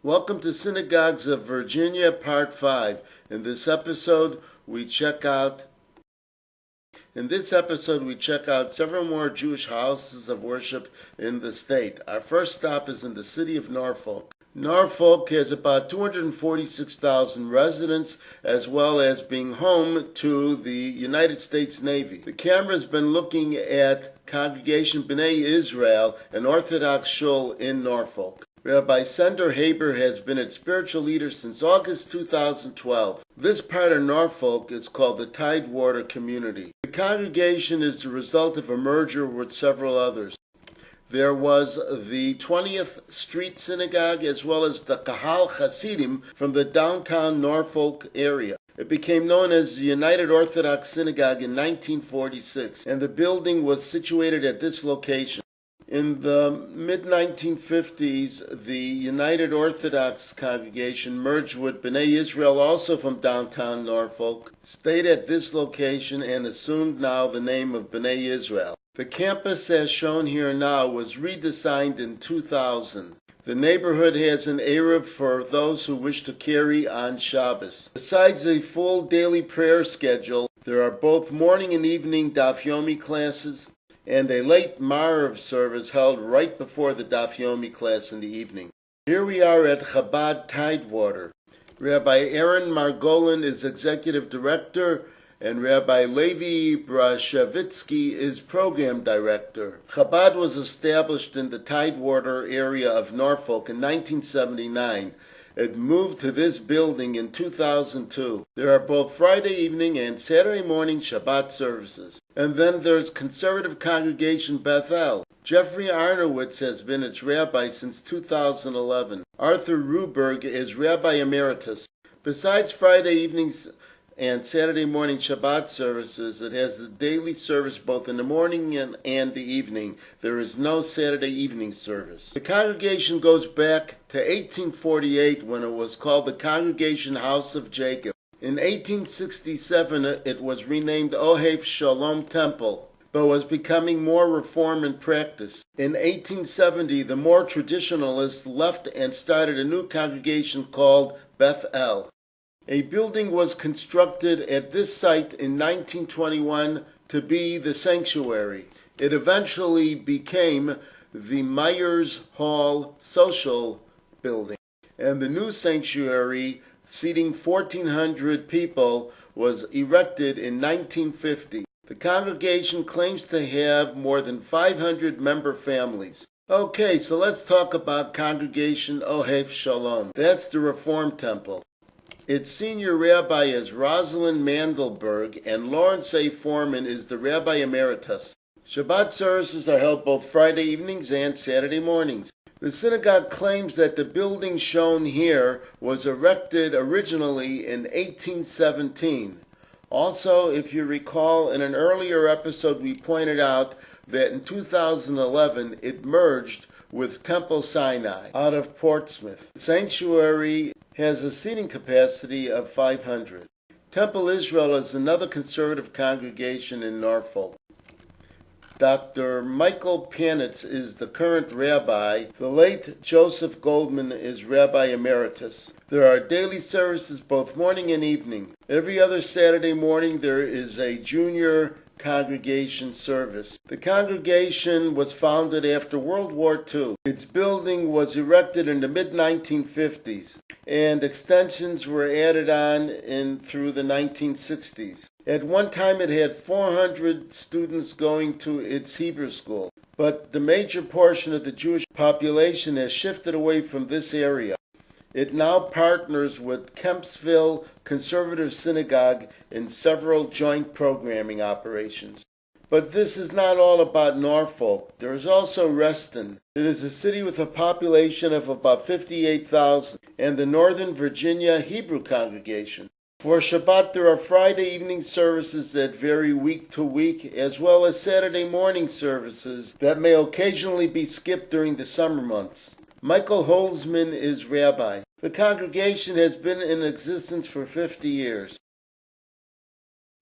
Welcome to Synagogues of Virginia, Part 5. In this episode, we check out several more Jewish houses of worship in the state. Our first stop is in the city of Norfolk. Norfolk has about 246,000 residents, as well as being home to the United States Navy. The camera's been looking at Congregation B'nai Israel, an Orthodox shul in Norfolk. Rabbi Sender Haber has been its spiritual leader since August 2012. This part of Norfolk is called the Tidewater Community. The congregation is the result of a merger with several others. There was the 20th Street Synagogue as well as the Kahal Hasidim from the downtown Norfolk area. It became known as the United Orthodox Synagogue in 1946, and the building was situated at this location. In the mid-1950s, the United Orthodox congregation merged with B'nai Israel, also from downtown Norfolk, stayed at this location, and assumed now the name of B'nai Israel. The campus, as shown here now, was redesigned in 2000. The neighborhood has an Eruv for those who wish to carry on Shabbos. Besides a full daily prayer schedule, there are both morning and evening Daf Yomi classes, and a late Ma'ariv service held right before the Daf Yomi class in the evening. Here we are at Chabad Tidewater. Rabbi Aaron Margolin is executive director, and Rabbi Levi Brashevitsky is program director. Chabad was established in the Tidewater area of Norfolk in 1979. It moved to this building in 2002. There are both Friday evening and Saturday morning Shabbat services. And then there's Conservative Congregation Bethel. Jeffrey Arnowitz has been its rabbi since 2011. Arthur Ruberg is Rabbi Emeritus. Besides Friday evenings and Saturday morning Shabbat services, it has the daily service both in the morning and the evening. There is no Saturday evening service. The congregation goes back to 1848 when it was called the Congregation House of Jacob. In 1867 it was renamed Ohev Shalom Temple, but was becoming more reform in practice. In 1870 the more traditionalists left and started a new congregation called Beth El. A building was constructed at this site in 1921 to be the sanctuary. It eventually became the Myers Hall Social Building, and the new sanctuary, seating 1,400 people, was erected in 1950. The congregation claims to have more than 500 member families. Okay, so let's talk about Congregation Ohev Shalom. That's the Reform Temple. Its senior rabbi is Rosalind Mandelberg, and Lawrence A. Foreman is the Rabbi Emeritus. Shabbat services are held both Friday evenings and Saturday mornings. The synagogue claims that the building shown here was erected originally in 1817. Also, if you recall, in an earlier episode we pointed out that in 2011 it merged with Temple Sinai out of Portsmouth. The sanctuary has a seating capacity of 500. Temple Israel is another conservative congregation in Norfolk. Dr. Michael Panitz is the current rabbi. The late Joseph Goldman is Rabbi Emeritus. There are daily services both morning and evening. Every other Saturday morning there is a junior congregation service. The congregation was founded after World War II. Its building was erected in the mid-1950s, and extensions were added on through the 1960s. At one time it had 400 students going to its Hebrew school, but the major portion of the Jewish population has shifted away from this area. It now partners with Kempsville Conservative Synagogue in several joint programming operations. But this is not all about Norfolk. There is also Reston. It is a city with a population of about 58,000 and the Northern Virginia Hebrew congregation. For Shabbat, there are Friday evening services that vary week to week, as well as Saturday morning services that may occasionally be skipped during the summer months. Michael Holzman is rabbi. The congregation has been in existence for 50 years.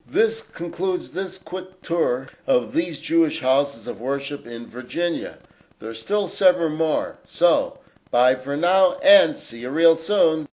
This concludes this quick tour of these Jewish houses of worship in Virginia. There are still several more, so Bye for now and see you real soon.